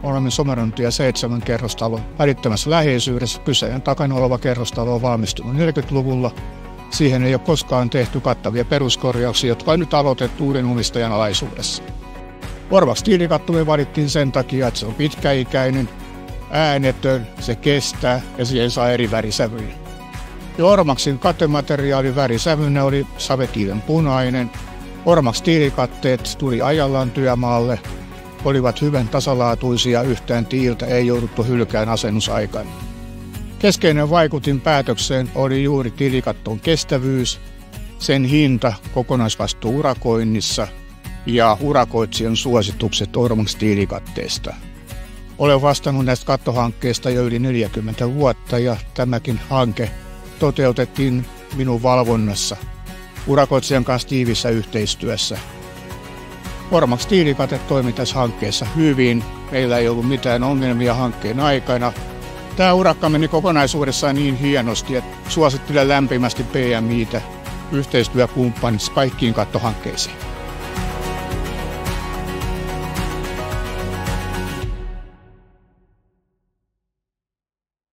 olemme Somerontie 7 kerrostalon välittömässä läheisyydessä. Kyseinen takana oleva kerrostalo on valmistunut 40-luvulla. Siihen ei ole koskaan tehty kattavia peruskorjauksia, jotka on nyt aloitettu uuden omistajan alaisuudessa. Orvax tiilikatto me valittiin sen takia, että se on pitkäikäinen, äänetön, se kestää ja siihen saa eri värisävyjä. Ja Orvaxin kattemateriaalin värisävynä oli savetiilen punainen. Orvax tiilikatteet tuli ajallaan työmaalle, olivat hyvän tasalaatuisia, yhtään tiiltä ei jouduttu hylkään asennusaikana. Keskeinen vaikutin päätökseen oli juuri tiilikatton kestävyys, sen hinta, kokonaisvastuu urakoinnissa ja urakoitsijan suositukset Orvax tiilikatteesta. Olen vastannut näistä kattohankkeista jo yli 40 vuotta ja tämäkin hanke toteutettiin minun valvonnassa urakoitsijan kanssa tiivissä yhteistyössä. Orvax tiilikate toimi tässä hankkeessa hyvin. Meillä ei ollut mitään ongelmia hankkeen aikana. Tämä urakka meni kokonaisuudessaan niin hienosti, että suosittelen lämpimästi PMI:tä yhteistyökumppaniksi kaikkiin kattohankkeisiin.